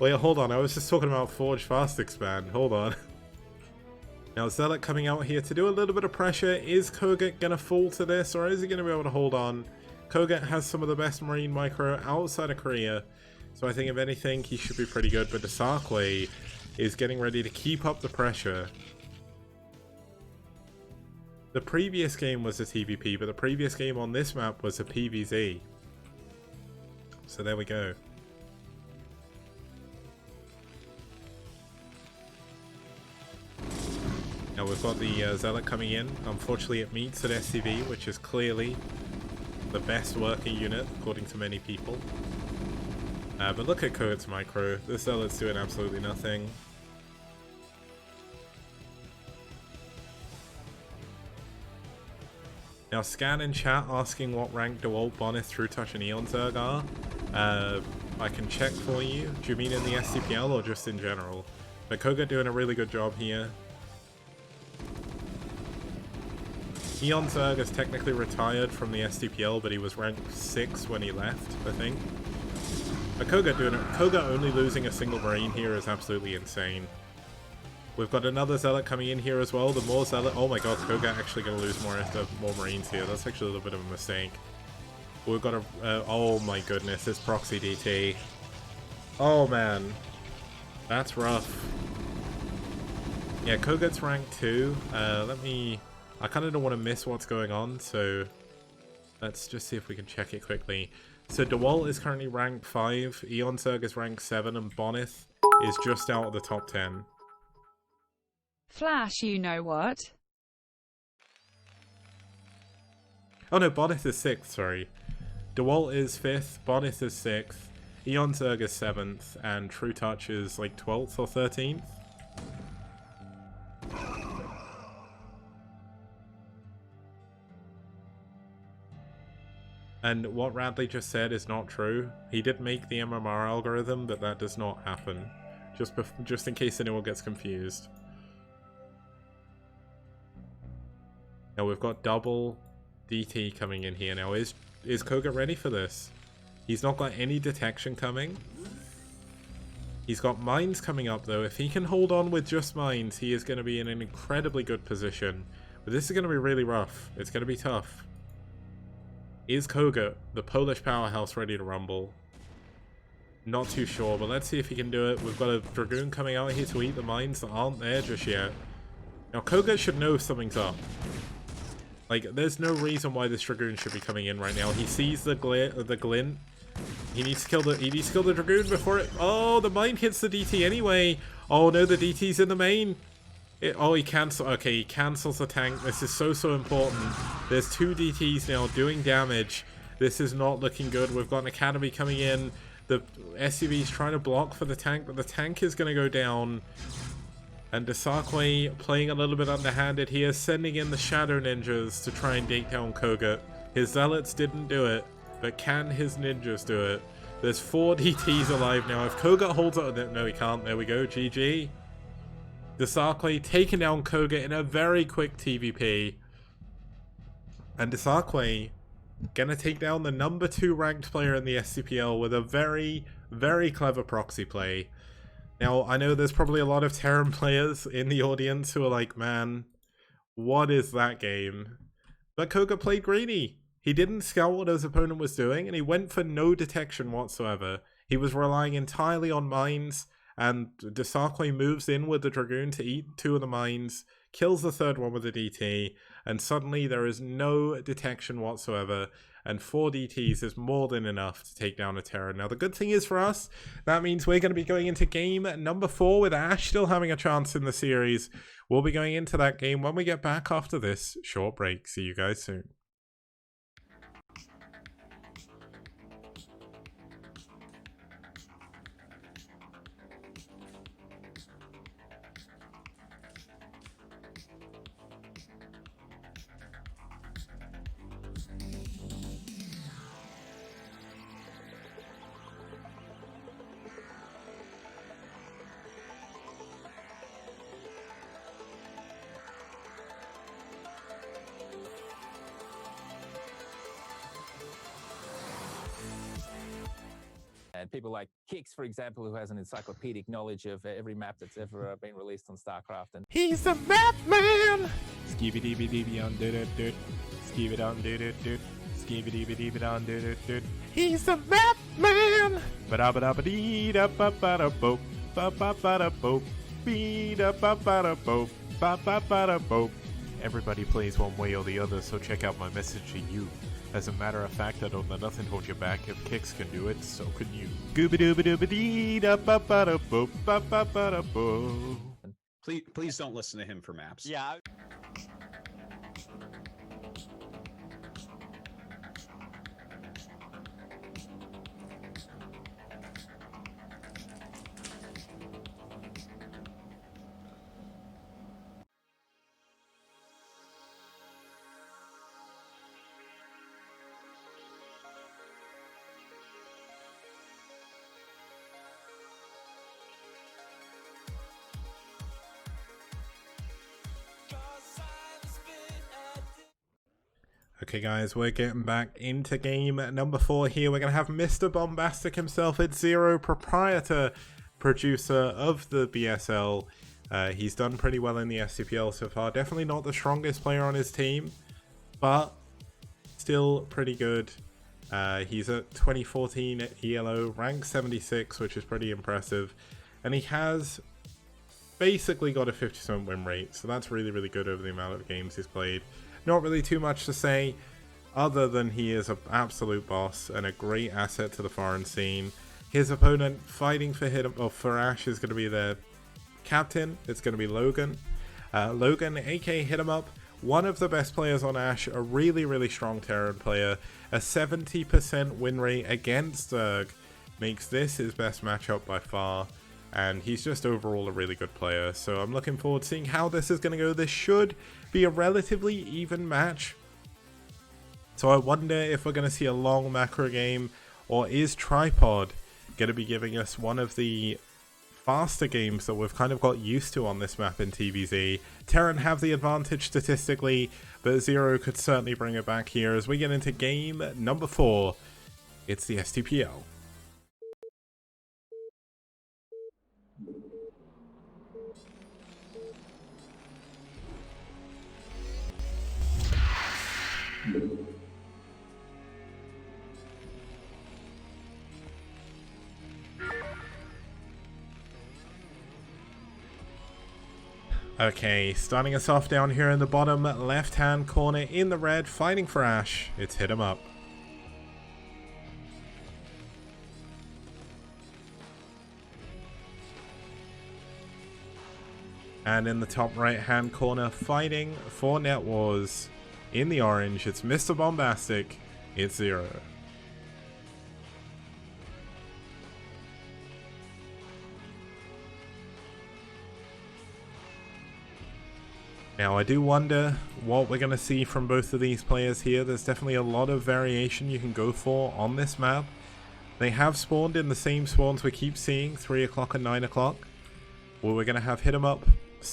hold on. I was just talking about Forge Fast Expand. Hold on. Now, Zealot coming out here to do a little bit of pressure. Is Kogut going to fall to this, or is he going to be able to hold on? Kogut has some of the best Marine Micro outside of Korea, so I think if anything, he should be pretty good. But Desakwe is getting ready to keep up the pressure. The previous game was a TVP, but the previous game on this map was a PVZ. So there we go. Now we've got the Zealot coming in. Unfortunately it meets at SCV, which is clearly the best working unit according to many people. But look at Kogut's micro. This Zealot's doing absolutely nothing. Now Scan in chat asking what rank DeWalt, Bonith, True Touch and Eon Zerg are. I can check for you. Do you mean in the STPL or just in general? But Kogut doing a really good job here. Eon Zerg is technically retired from the STPL, but he was ranked 6 when he left, I think. But Kogut doing it. Kogut only losing a single Marine here is absolutely insane. We've got another Zealot coming in here as well. The more Zealot... Oh my god, Kogut actually going to lose more Marines here. That's actually a little bit of a mistake. We've got a... oh my goodness, it's Proxy DT. Oh man. That's rough. Yeah, Kogut's rank 2. Let me... I kind of don't want to miss what's going on, so let's just see if we can check it quickly. So DeWalt is currently ranked 5, Eon Zerg is ranked 7, and Bonith is just out of the top 10. Flash, you know what? Oh no, Bonith is 6th, sorry. DeWalt is 5th, Bonith is 6th, Eon Zerg is 7th, and True Touch is like 12th or 13th. And what Radley just said is not true. He did make the MMR algorithm, but that does not happen. Just in case anyone gets confused. Now we've got double DT coming in here. Now is Kogut ready for this? He's not got any detection coming. He's got mines coming up though. If he can hold on with just mines, he is going to be in an incredibly good position. But this is going to be really rough. It's going to be tough. Is Kogut, the Polish powerhouse, ready to rumble? Not too sure, but let's see if he can do it. We've got a Dragoon coming out here to eat the mines that aren't there just yet. Now Kogut should know something's up. Like, there's no reason why this Dragoon should be coming in right now. He sees the glint. He needs to kill the Dragoon before it... Oh, the mine hits the DT anyway. Oh no, the DT's in the main. He cancels. Okay, he cancels the tank. This is so important. There's 2 DTs now doing damage. This is not looking good. We've got an Academy coming in. The SCV's trying to block for the tank, but the tank is going to go down. And Desakwe playing a little bit underhanded here, sending in the Shadow Ninjas to try and take down Kogut. His Zealots didn't do it, but can his Ninjas do it? There's 4 DTs alive now. If Kogut holds up... No, he can't. There we go. GG. Desakwe taking down Kogut in a very quick TVP. And Desakwe gonna take down the number 2 ranked player in the STPL with a very, very clever proxy play. Now, I know there's probably a lot of Terran players in the audience who are like, man, what is that game? But Kogut played greedy. He didn't scout what his opponent was doing, and he went for no detection whatsoever. He was relying entirely on mines, and Desakwe moves in with the Dragoon to eat 2 of the mines, kills the 3rd one with the DT, and suddenly there is no detection whatsoever, and 4 DTs is more than enough to take down a Terran. Now the good thing is for us, that means we're going to be going into game number 4 with aSh still having a chance in the series. We'll be going into that game when we get back after this short break. See you guys soon. and people like Kix, for example, who has an encyclopedic knowledge of every map that's ever been released on StarCraft. And He's the map man! Skibidi-bidi-bidi-on-did-it-did. Skibidi-on-did-it-did. Skibidi-bidi-bidi-on-did-it-did. He's the map man! Ba-da-ba-da-ba-dee-da-ba-ba-da-boop. Ba-ba-ba-da-boop. Bee-da-ba-ba-da-boop. Ba-ba-ba-da-boop. Everybody plays one way or the other, so check out my message to you. As a matter of fact, I don't let nothing hold you back. If Kix can do it, so can you. Gooba-dooba-dooba-dee-da-ba-ba-da-boop. Ba-ba-ba-da-boop. Please don't listen to him for maps. Yeah. Okay guys, we're getting back into game number 4 here. We're going to have Mr. Bombastic himself. It's Zero, proprietor, producer of the BSL. He's done pretty well in the STPL so far. Definitely not the strongest player on his team, but still pretty good. He's at 2014 ELO, rank 76, which is pretty impressive. And he has basically got a 50% win rate, so that's really, really good over the amount of games he's played. Not really too much to say, other than he is an absolute boss and a great asset to the foreign scene. His opponent fighting for aSh is going to be their captain. It's going to be Logan. Logan, aka Hit 'em Up, one of the best players on aSh, a really, really strong Terran player. A 70% win rate against Zerg makes this his best matchup by far. And he's just overall a really good player, so I'm looking forward to seeing how this is going to go. This should be a relatively even match. So I wonder if we're going to see a long macro game, or is Tripod going to be giving us one of the faster games that we've kind of got used to on this map in TVZ. Terran have the advantage statistically, but Zero could certainly bring it back here as we get into game number 4. It's the STPL. Okay, starting us off down here in the bottom left-hand corner in the red, fighting for aSh. It's Hit 'em Up. And in the top right-hand corner, fighting for NetWars in the orange, it's Mr. Bombastic. It's Zero. Now I do wonder what we're going to see from both of these players here. There's definitely a lot of variation you can go for on this map. They have spawned in the same spawns we keep seeing, 3 o'clock and 9 o'clock. Well, we're going to have Hit 'em Up.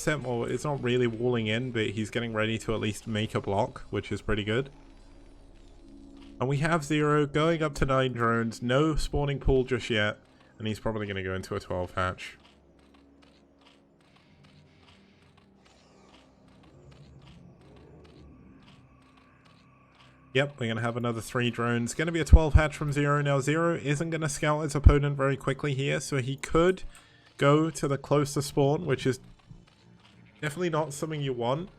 Well, it's not really walling in, but he's getting ready to at least make a block, which is pretty good. And we have Zero going up to 9 drones, no spawning pool just yet, and he's probably going to go into a 12 hatch. Yep, we're going to have another 3 drones. Going to be a 12 hatch from Zero. Now, Zero isn't going to scout his opponent very quickly here, so he could go to the closest spawn, which is definitely not something you want.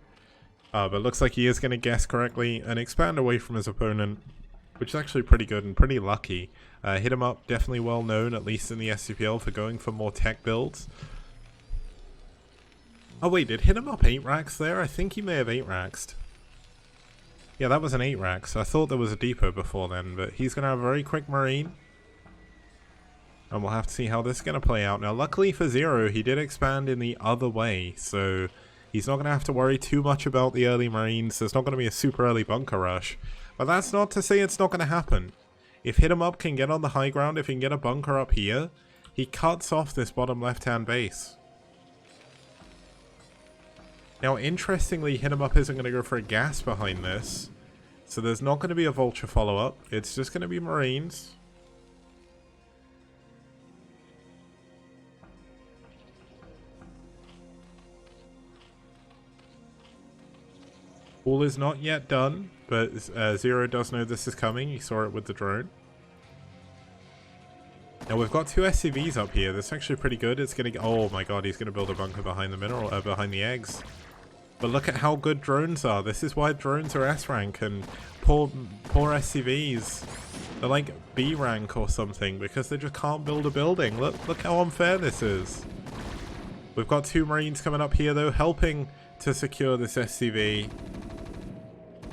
But looks like he is going to guess correctly and expand away from his opponent, which is actually pretty good and pretty lucky. Hit 'em Up, definitely well known, at least in the STPL, for going for more tech builds. Oh wait, did Hit 'em Up 8 racks there? I think he may have 8 racked. Yeah, that was an 8 rack, so I thought there was a depot before then, but he's going to have a very quick marine. And we'll have to see how this is going to play out. Now, luckily for Zero, he did expand in the other way, so he's not going to have to worry too much about the early marines. There's not going to be a super early bunker rush. But that's not to say it's not going to happen. If Hit 'em Up can get on the high ground, if he can get a bunker up here, he cuts off this bottom left-hand base. Now, interestingly, Hit 'em Up isn't going to go for a gas behind this. So there's not going to be a vulture follow-up. It's just going to be marines. All is not yet done, but Zero does know this is coming. He saw it with the drone. Now we've got 2 SCVs up here. That's actually pretty good. It's gonna. Oh my god, he's gonna build a bunker behind the mineral, behind the eggs. But look at how good drones are. This is why drones are S rank, and poor SCVs. They're like B rank or something because they just can't build a building. Look how unfair this is. We've got 2 Marines coming up here though, helping to secure this SCV.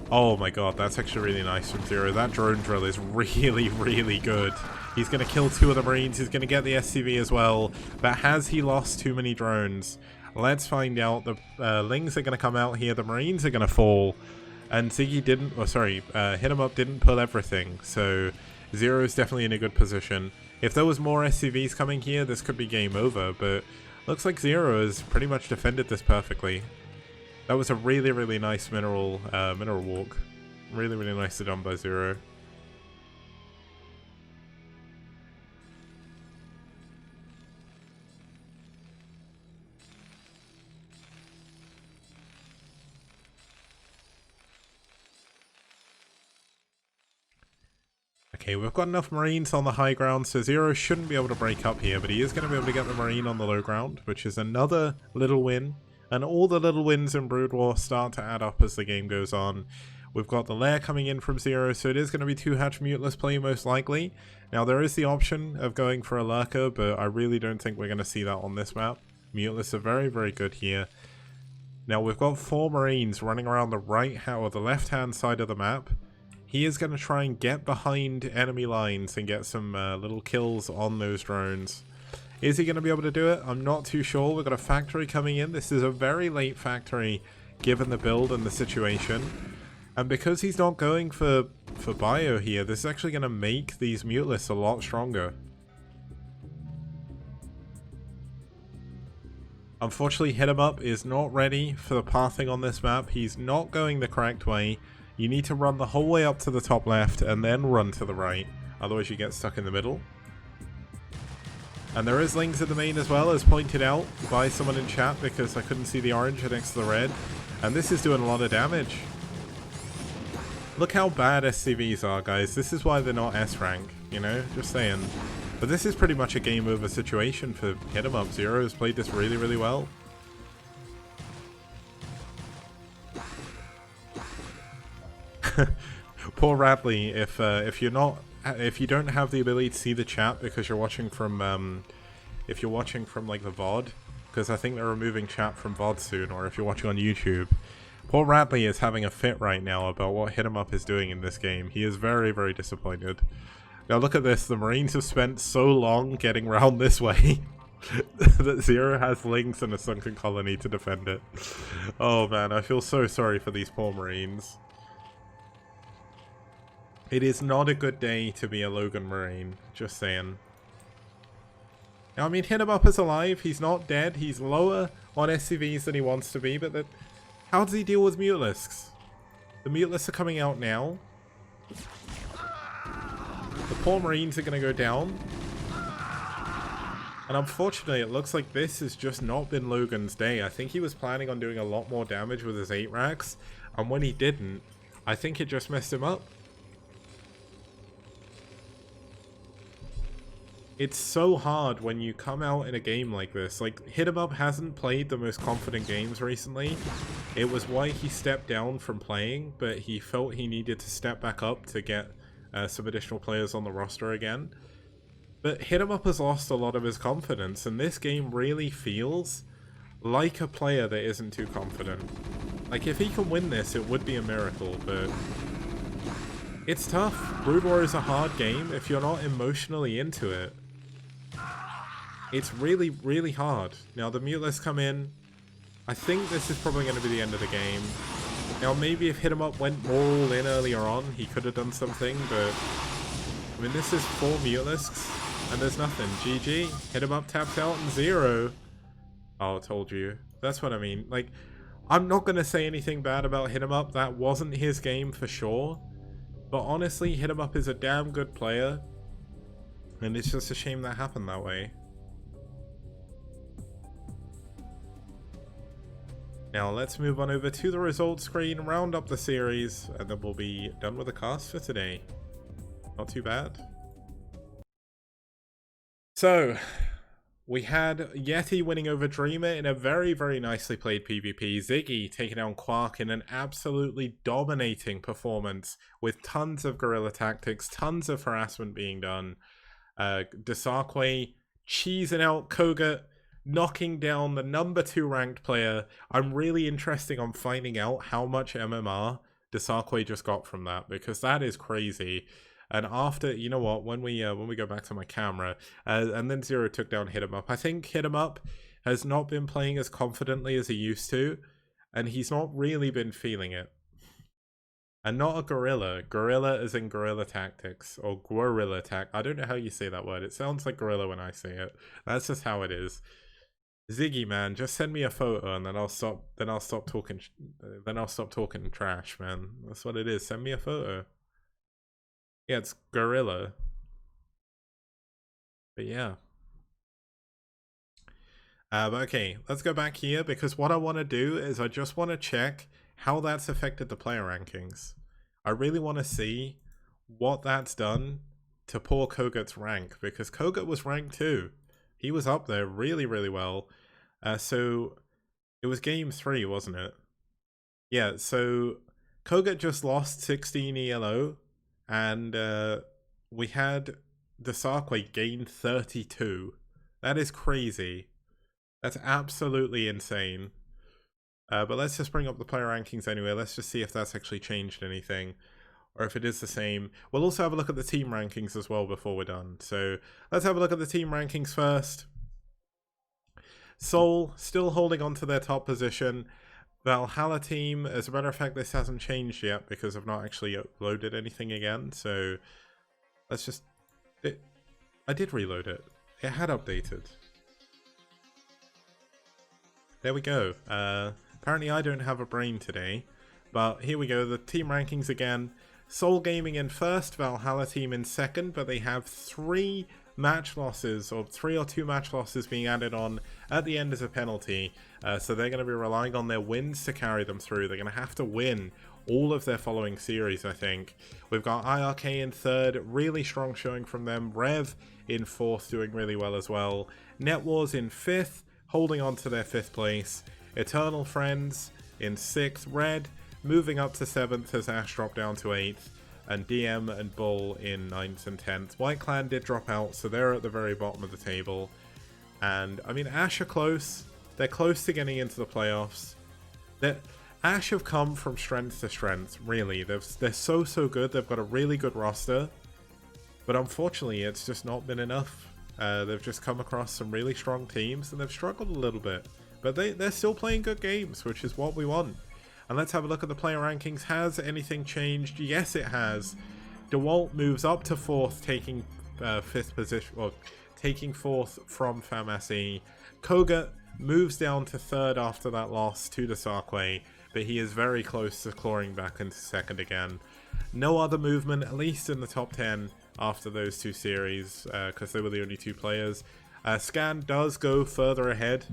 Oh my god, that's actually really nice from Zero. That drone drill is really, really good. He's going to kill 2 of the Marines. He's going to get the SCV as well. But has he lost too many drones? Let's find out. The Lings are going to come out here. The Marines are going to fall. And Ziggy didn't... Oh, sorry. Hit him up didn't pull everything. So Zero is definitely in a good position. If there was more SCVs coming here, this could be game over. But looks like Zero has pretty much defended this perfectly. That was a really, really nice mineral walk. Really, really nicely done by Zero. Okay, we've got enough Marines on the high ground, so Zero shouldn't be able to break up here, but he is going to be able to get the Marine on the low ground, which is another little win. And all the little wins in Brood War start to add up as the game goes on. We've got the lair coming in from Zero, so it is going to be 2-hatch muteless play most likely. Now there is the option of going for a lurker, but I really don't think we're going to see that on this map. Muteless are very, very good here. Now we've got 4 Marines running around the or the left-hand side of the map. He is going to try and get behind enemy lines and get some little kills on those drones. Is he going to be able to do it? I'm not too sure. We've got a factory coming in. This is a very late factory given the build and the situation. And because he's not going for bio here, this is actually going to make these muteless a lot stronger. Unfortunately, Hit 'em Up is not ready for the pathing on this map. He's not going the correct way. You need to run the whole way up to the top left and then run to the right. Otherwise you get stuck in the middle. And there is Lings in the main as well, as pointed out by someone in chat, because I couldn't see the orange next to the red. And this is doing a lot of damage. Look how bad SCVs are, guys. This is why they're not S rank, you know? Just saying. But this is pretty much a game over situation for Hit 'em Up. Zero has played this really, really well. Poor Radley, if you don't have the ability to see the chat because you're watching from if you're watching from like the VOD, because I think they're removing chat from VOD soon, or if you're watching on YouTube, poor Radley is having a fit right now about what Hit 'em Up is doing in this game. He is very, very disappointed. Now look at this, the Marines have spent so long getting round this way that Zero has Lings and a sunken colony to defend it. Oh man, I feel so sorry for these poor Marines. It is not a good day to be a Logan Marine, just saying. Now, I mean, Hit 'em Up is alive, he's not dead, he's lower on SCVs than he wants to be, but how does he deal with Mutelisks? The Mutelisks are coming out now. The poor Marines are going to go down. And unfortunately, it looks like this has just not been Logan's day. I think he was planning on doing a lot more damage with his 8 racks, and when he didn't, I think it just messed him up. It's so hard when you come out in a game like this. Like, Hit 'em Up hasn't played the most confident games recently. It was why he stepped down from playing, but he felt he needed to step back up to get some additional players on the roster again. But Hit 'em Up has lost a lot of his confidence, and this game really feels like a player that isn't too confident. Like, if he can win this, it would be a miracle, but it's tough. Brood War is a hard game if you're not emotionally into it. It's really, really hard. Now, the Muteless come in. I think this is probably going to be the end of the game. Now, maybe if Hit 'em Up went more all in earlier on, he could have done something, but I mean, this is 4 Mutelisks, and there's nothing. GG. Hit 'em Up tapped out and 0. Oh, I told you. That's what I mean. Like, I'm not going to say anything bad about Hit 'em Up. That wasn't his game for sure. But honestly, Hit 'em Up is a damn good player, and it's just a shame that happened that way. Now let's move on over to the results screen, round up the series, and then we'll be done with the cast for today. Not too bad. So, we had Yeti winning over Dreamer in a very, very nicely played PvP. Ziggy taking down Quark in an absolutely dominating performance with tons of guerrilla tactics, tons of harassment being done. Desarque cheesing out Kogut, knocking down the number 2 ranked player. I'm really interested on finding out how much MMR Desarque just got from that, because that is crazy. And after, you know what, when we go back to my camera, and then Zero took down Hit 'em Up. I think Hit 'em Up has not been playing as confidently as he used to, and he's not really been feeling it. And not a gorilla. Gorilla as in guerrilla tactics, or guerrilla I don't know how you say that word. It sounds like gorilla when I say it. That's just how it is. Ziggy, man, just send me a photo and then I'll stop talking trash, man. That's what it is. Send me a photo. Yeah, it's gorilla. But yeah. But okay, let's go back here, because what I want to do is I just want to check how that's affected the player rankings. I really want to see what that's done to poor Kogut's rank, because Kogut was ranked too. He was up there really, really well. So it was game 3, wasn't it? Yeah, so Kogut just lost 16 ELO, and we had Desarque gain 32. That is crazy. That's absolutely insane. But let's just bring up the player rankings anyway. Let's just see if that's actually changed anything, or if it is the same. We'll also have a look at the team rankings as well before we're done. So let's have a look at the team rankings first. Seoul still holding on to their top position. Valhalla team, as a matter of fact, this hasn't changed yet because I've not actually uploaded anything again. So let's just... I did reload it. It had updated. There we go. Apparently I don't have a brain today, but here we go. The team rankings again. Seoul Gaming in first, Valhalla team in second, but they have 3 match losses, or 3 or 2 match losses being added on at the end as a penalty. So they're going to be relying on their wins to carry them through. They're going to have to win all of their following series, I think. We've got IRK in third, really strong showing from them. Rev in fourth, doing really well as well. NetWars in fifth, holding on to their 5th place. Eternal Friends in 6th. Red moving up to 7th as aSh dropped down to 8th. And DM and Bull in 9th and 10th. White Clan did drop out, so they're at the very bottom of the table. And, I mean, aSh are close. They're close to getting into the playoffs. aSh have come from strength to strength, really. They're so good. They've got a really good roster. But unfortunately, it's just not been enough. They've just come across some really strong teams, and they've struggled a little bit. But they're still playing good games, which is what we want. And let's have a look at the player rankings. Has anything changed? Yes, it has. DeWalt moves up to 4th, taking 5th position, or taking 4th from Famasi. Kogut moves down to 3rd after that loss to Desarque, but he is very close to clawing back into 2nd again. No other movement, at least in the top 10, after those 2 series, because they were the only 2 players. Scan does go further ahead.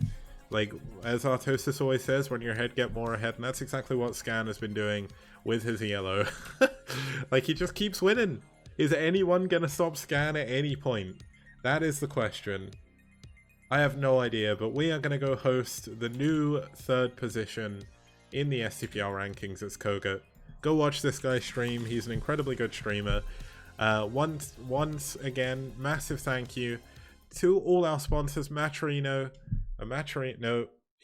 Like, as Artosis always says, when your head get more ahead, and that's exactly what Scan has been doing with his ELO. Like, he just keeps winning. Is anyone gonna stop Scan at any point? That is the question. I have no idea, but we are gonna go host the new 3rd position in the STPL rankings. It's Kogut. Go watch this guy stream. He's an incredibly good streamer. Once again, massive thank you to all our sponsors, Maturino,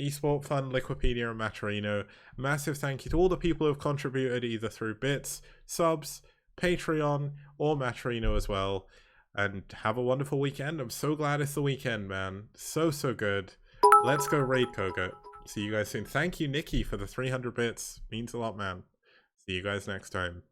Esport Fund, Liquipedia, and Maturino. Massive thank you to all the people who have contributed either through bits, subs, Patreon, or Maturino as well. And have a wonderful weekend. I'm so glad it's the weekend, man. So good. Let's go raid Kogut. See you guys soon. Thank you, Nikki, for the 300 bits. Means a lot, man. See you guys next time.